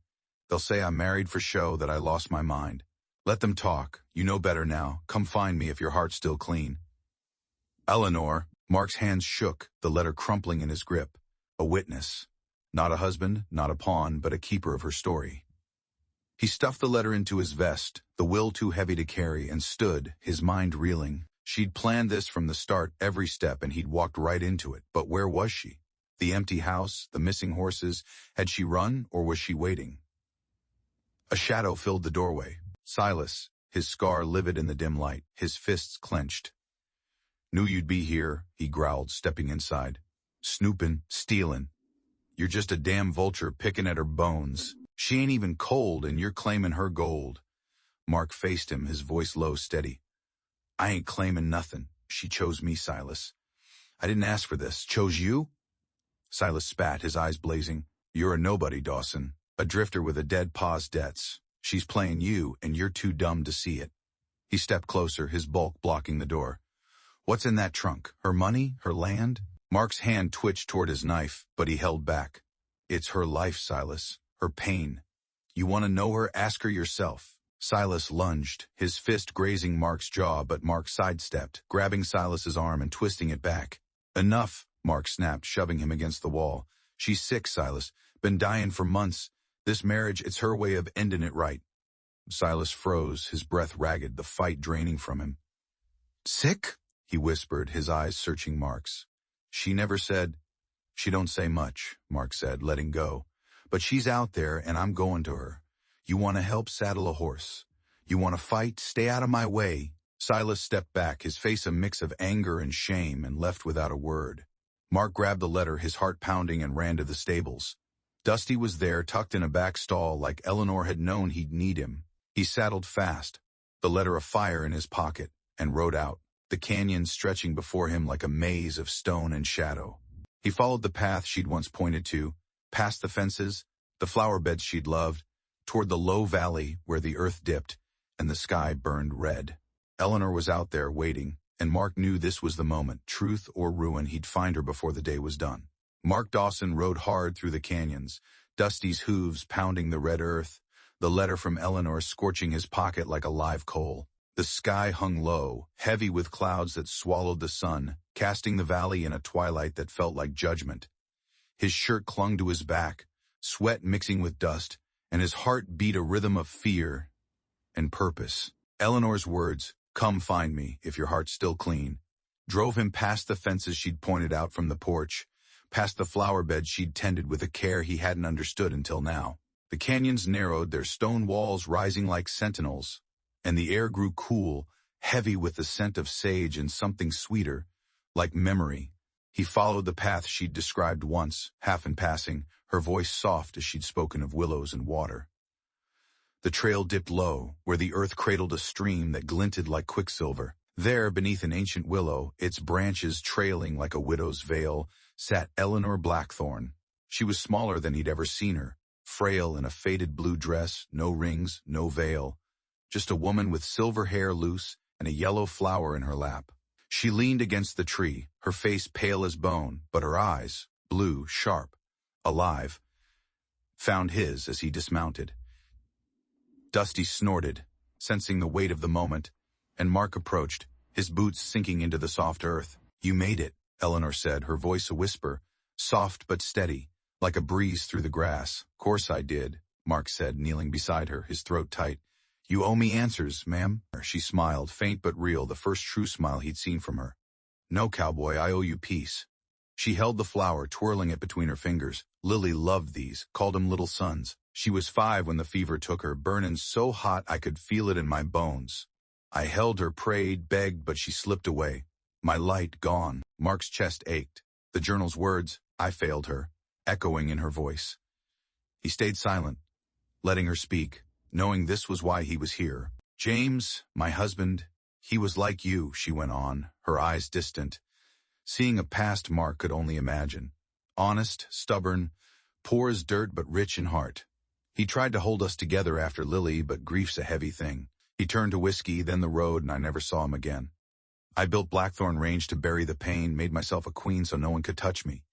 They'll say I'm married for show, that I lost my mind. Let them talk, you know better now. Come find me if your heart's still clean. Eleanor, Mark's hands shook, the letter crumpling in his grip. A witness. Not a husband, not a pawn, but a keeper of her story. He stuffed the letter into his vest, the will too heavy to carry, and stood, his mind reeling. She'd planned this from the start, every step, and he'd walked right into it. But where was she? The empty house, the missing horses. Had she run, or was she waiting? A shadow filled the doorway. Silas, his scar livid in the dim light, his fists clenched. Knew you'd be here, he growled, stepping inside. Snoopin', stealin'. You're just a damn vulture picking at her bones. She ain't even cold, and you're claiming her gold. Mark faced him, his voice low, steady. I ain't claiming nothing. She chose me, Silas. I didn't ask for this. Chose you? Silas spat, his eyes blazing. You're a nobody, Dawson. A drifter with a dead pa's debts. She's playing you, and you're too dumb to see it. He stepped closer, his bulk blocking the door. What's in that trunk? Her money? Her land? Mark's hand twitched toward his knife, but he held back. It's her life, Silas. Her pain. You want to know her? Ask her yourself. Silas lunged, his fist grazing Mark's jaw, but Mark sidestepped, grabbing Silas's arm and twisting it back. Enough, Mark snapped, shoving him against the wall. She's sick, Silas. Been dying for months. This marriage, it's her way of ending it right. Silas froze, his breath ragged, the fight draining from him. Sick? He whispered, his eyes searching Mark's. She never said. She don't say much, Mark said, letting go. But she's out there, and I'm going to her. You want to help? Saddle a horse. You want to fight? Stay out of my way. Silas stepped back, his face a mix of anger and shame, and left without a word. Mark grabbed the letter, his heart pounding, and ran to the stables. Dusty was there, tucked in a back stall, like Eleanor had known he'd need him. He saddled fast, the letter afire in his pocket, and rode out, the canyon stretching before him like a maze of stone and shadow. He followed the path she'd once pointed to, past the fences, the flower beds she'd loved, toward the low valley where the earth dipped and the sky burned red. Eleanor was out there waiting, and Mark knew this was the moment, truth or ruin, he'd find her before the day was done. Mark Dawson rode hard through the canyons, Dusty's hooves pounding the red earth, the letter from Eleanor scorching his pocket like a live coal. The sky hung low, heavy with clouds that swallowed the sun, casting the valley in a twilight that felt like judgment. His shirt clung to his back, sweat mixing with dust, and his heart beat a rhythm of fear and purpose. Eleanor's words, "Come find me, if your heart's still clean," drove him past the fences she'd pointed out from the porch, past the flower beds she'd tended with a care he hadn't understood until now. The canyons narrowed, their stone walls rising like sentinels, and the air grew cool, heavy with the scent of sage and something sweeter, like memory. He followed the path she'd described once, half in passing, her voice soft as she'd spoken of willows and water. The trail dipped low, where the earth cradled a stream that glinted like quicksilver. There, beneath an ancient willow, its branches trailing like a widow's veil, sat Eleanor Blackthorne. She was smaller than he'd ever seen her, frail in a faded blue dress, no rings, no veil. Just a woman with silver hair loose and a yellow flower in her lap. She leaned against the tree, her face pale as bone, but her eyes, blue, sharp, alive, found his as he dismounted. Dusty snorted, sensing the weight of the moment, and Mark approached, his boots sinking into the soft earth. "You made it," Eleanor said, her voice a whisper, soft but steady, like a breeze through the grass. "Course I did," Mark said, kneeling beside her, his throat tight. "You owe me answers, ma'am." She smiled, faint but real, the first true smile he'd seen from her. "No, cowboy, I owe you peace." She held the flower, twirling it between her fingers. Lily loved these, called them little suns. She was 5 when the fever took her, burning so hot I could feel it in my bones. I held her, prayed, begged, but she slipped away. My light gone. Mark's chest ached. The journal's words, "I failed her," echoing in her voice. He stayed silent, letting her speak, knowing this was why he was here. "James, my husband, he was like you," she went on, her eyes distant, seeing a past Mark could only imagine. Honest, stubborn, poor as dirt but rich in heart. He tried to hold us together after Lily, but grief's a heavy thing. He turned to whiskey, then the road, and I never saw him again. I built Blackthorn Range to bury the pain, made myself a queen so no one could touch me.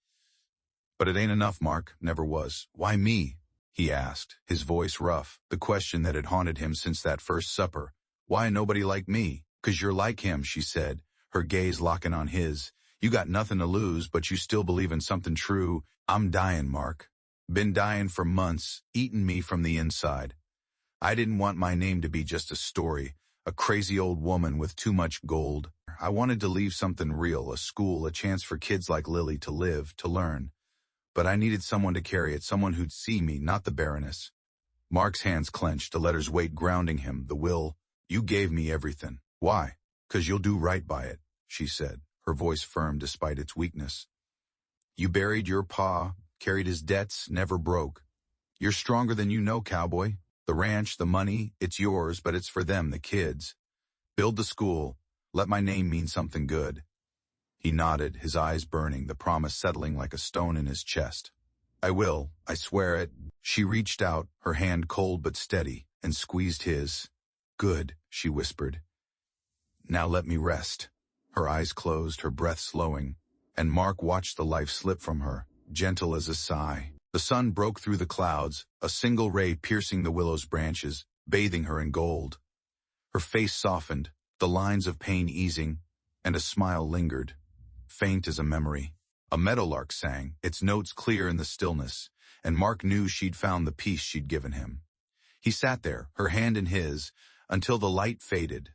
But it ain't enough, Mark, never was. "Why me?" he asked, his voice rough, the question that had haunted him since that first supper. "Why nobody like me?" "'Cause you're like him," she said, her gaze locking on his. "You got nothing to lose, but you still believe in something true." "I'm dying, Mark. Been dying for months, eating me from the inside. I didn't want my name to be just a story, a crazy old woman with too much gold. I wanted to leave something real, a school, a chance for kids like Lily to live, to learn. But I needed someone to carry it, someone who'd see me, not the Baroness." Mark's hands clenched, the letter's weight grounding him, the will. "You gave me everything. Why?" "'Cause you'll do right by it," she said, her voice firm despite its weakness. "You buried your pa, carried his debts, never broke. You're stronger than you know, cowboy. The ranch, the money, it's yours, but it's for them, the kids. Build the school. Let my name mean something good." He nodded, his eyes burning, the promise settling like a stone in his chest. "I will, I swear it." She reached out, her hand cold but steady, and squeezed his. "Good," she whispered. "Now let me rest." Her eyes closed, her breath slowing, and Mark watched the life slip from her, gentle as a sigh. The sun broke through the clouds, a single ray piercing the willow's branches, bathing her in gold. Her face softened, the lines of pain easing, and a smile lingered, faint as a memory. A meadowlark sang, its notes clear in the stillness, and Mark knew she'd found the peace she'd given him. He sat there, her hand in his, until the light faded.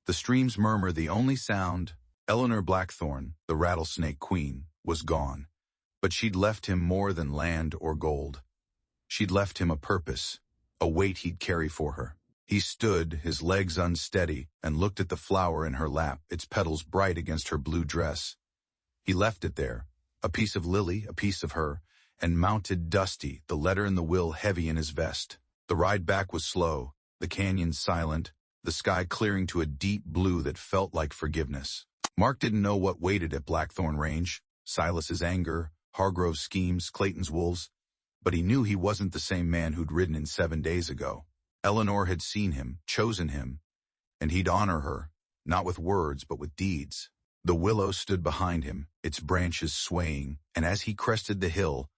The stream's murmur, the only sound. Eleanor Blackthorne, the rattlesnake queen, was gone. But she'd left him more than land or gold. She'd left him a purpose, a weight he'd carry for her. He stood, his legs unsteady, and looked at the flower in her lap, its petals bright against her blue dress. He left it there, a piece of Lily, a piece of her, and mounted Dusty, the letter in the will heavy in his vest. The ride back was slow, the canyon silent, the sky clearing to a deep blue that felt like forgiveness. Mark didn't know what waited at Blackthorn Range, Silas's anger, Hargrove's schemes, Clayton's wolves, but he knew he wasn't the same man who'd ridden in 7 days ago. Eleanor had seen him, chosen him, and he'd honor her, not with words but with deeds. The willow stood behind him, its branches swaying, and as he crested the hill,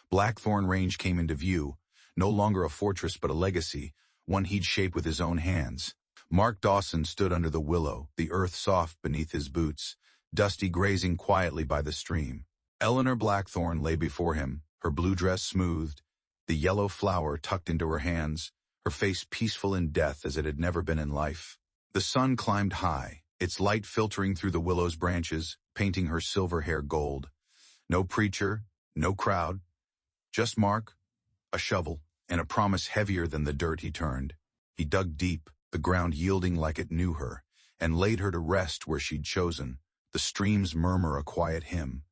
Blackthorn Range came into view, no longer a fortress but a legacy, one he'd shaped with his own hands. Mark Dawson stood under the willow, the earth soft beneath his boots, Dusty grazing quietly by the stream. Eleanor Blackthorne lay before him, her blue dress smoothed, the yellow flower tucked into her hands, her face peaceful in death as it had never been in life. The sun climbed high, its light filtering through the willow's branches, painting her silver hair gold. No preacher, no crowd, just Mark, a shovel, and a promise heavier than the dirt he turned. He dug deep, the ground yielding like it knew her, and laid her to rest where she'd chosen, the stream's murmur a quiet hymn.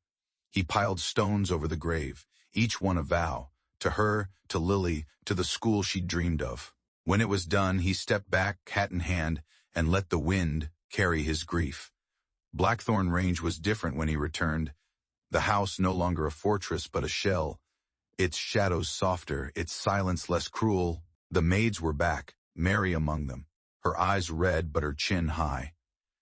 He piled stones over the grave, each one a vow, to her, to Lily, to the school she'd dreamed of. When it was done, he stepped back, hat in hand, and let the wind carry his grief. Blackthorn Range was different when he returned. The house no longer a fortress but a shell, its shadows softer, its silence less cruel. The maids were back, Mary among them, her eyes red but her chin high.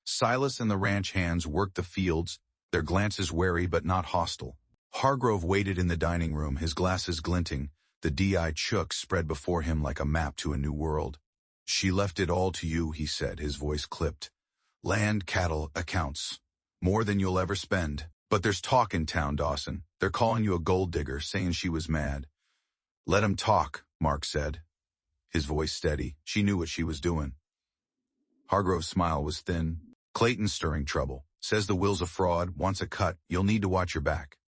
Silas and the ranch hands worked the fields, their glances wary but not hostile. Hargrove waited in the dining room, his glasses glinting, the D.I. chook spread before him like a map to a new world. "She left it all to you," he said, his voice clipped. "Land, cattle, accounts. More than you'll ever spend. But there's talk in town, Dawson. They're calling you a gold digger, saying she was mad." "Let 'em talk," Mark said, his voice steady. She knew what she was doing. Hargrove's smile was thin. "Clayton's stirring trouble. Says the will's a fraud, wants a cut. You'll need to watch your back."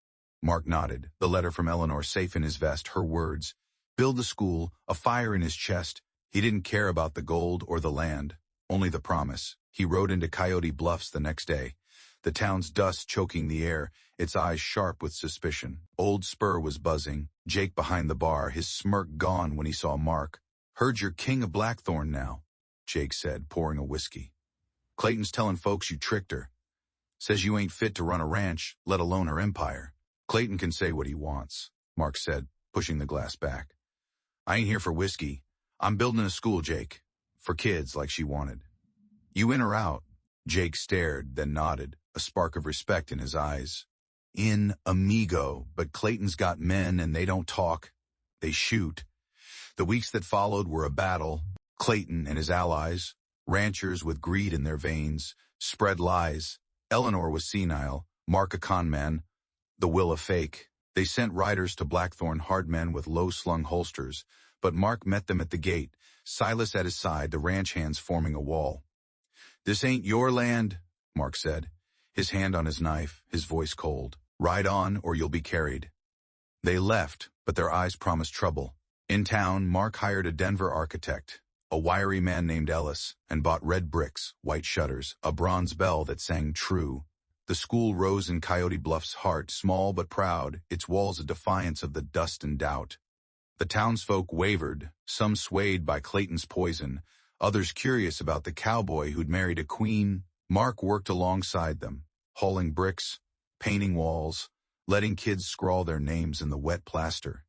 Mark nodded, the letter from Eleanor safe in his vest, her words. Build the school, a fire in his chest. He didn't care about the gold or the land, only the promise. He rode into Coyote Bluffs the next day, the town's dust choking the air, its eyes sharp with suspicion. Old Spur was buzzing, Jake behind the bar, his smirk gone when he saw Mark. "Heard you're king of Blackthorn now," Jake said, pouring a whiskey. "Clayton's telling folks you tricked her. Says you ain't fit to run a ranch, let alone her empire." "Clayton can say what he wants," Mark said, pushing the glass back. "I ain't here for whiskey. I'm building a school, Jake. For kids like she wanted." "You in or out?" Jake stared, then nodded, a spark of respect in his eyes. "In, amigo, but Clayton's got men and they don't talk. They shoot." The weeks that followed were a battle. Clayton and his allies, ranchers with greed in their veins, spread lies. Eleanor was senile, Mark a con man, the will a fake. They sent riders to Blackthorn, hard men with low-slung holsters, but Mark met them at the gate, Silas at his side, the ranch hands forming a wall. "This ain't your land," Mark said, his hand on his knife, his voice cold. "Ride on or you'll be carried." They left, but their eyes promised trouble. In town, Mark hired a Denver architect, a wiry man named Ellis, and bought red bricks, white shutters, a bronze bell that sang true. The school rose in Coyote Bluff's heart, small but proud, its walls a defiance of the dust and doubt. The townsfolk wavered, some swayed by Clayton's poison, others curious about the cowboy who'd married a queen. Mark worked alongside them, hauling bricks, painting walls, letting kids scrawl their names in the wet plaster.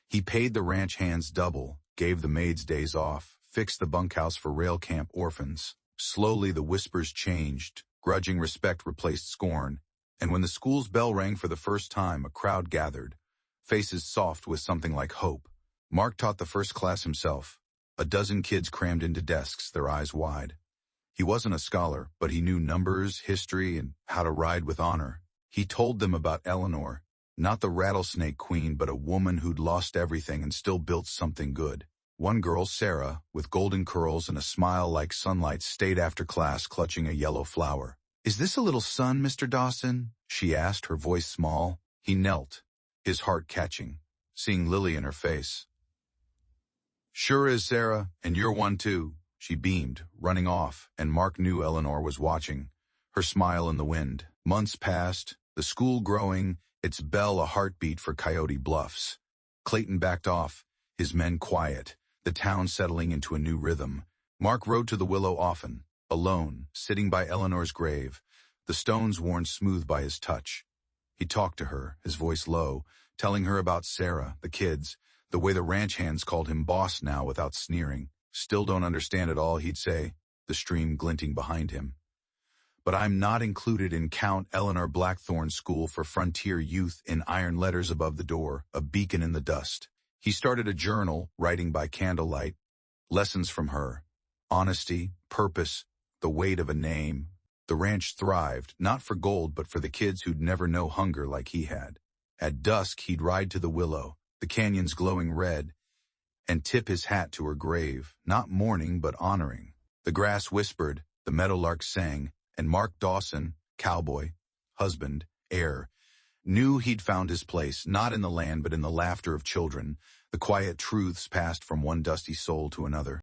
He paid the ranch hands double, gave the maids days off, fixed the bunkhouse for rail camp orphans. Slowly the whispers changed. Grudging respect replaced scorn, and when the school's bell rang for the first time, a crowd gathered, faces soft with something like hope. Mark taught the first class himself, a dozen kids crammed into desks, their eyes wide. He wasn't a scholar, but he knew numbers, history, and how to ride with honor. He told them about Eleanor, not the rattlesnake queen, but a woman who'd lost everything and still built something good. One girl, Sarah, with golden curls and a smile like sunlight, stayed after class clutching a yellow flower. "Is this a little son, Mr. Dawson?" she asked, her voice small. He knelt, his heart catching, seeing Lily in her face. "Sure is, Sarah, and you're one too," she beamed, running off, and Mark knew Eleanor was watching, her smile in the wind. Months passed, the school growing, its bell a heartbeat for Coyote Bluffs. Clayton backed off, his men quiet, the town settling into a new rhythm. Mark rode to the Willow often, alone, sitting by Eleanor's grave, the stones worn smooth by his touch. He talked to her, his voice low, telling her about Sarah, the kids, the way the ranch hands called him boss now without sneering. "Still don't understand it all," he'd say, the stream glinting behind him. "But I'm not included in Count Eleanor Blackthorn's school for frontier youth," in iron letters above the door, a beacon in the dust. He started a journal, writing by candlelight, lessons from her, honesty, purpose, the weight of a name. The ranch thrived, not for gold but for the kids who'd never know hunger like he had. At dusk he'd ride to the Willow, the canyons glowing red, and tip his hat to her grave, not mourning but honoring. The grass whispered, the meadowlark sang, and Mark Dawson, cowboy, husband, heir, knew he'd found his place, not in the land but in the laughter of children, the quiet truths passed from one dusty soul to another.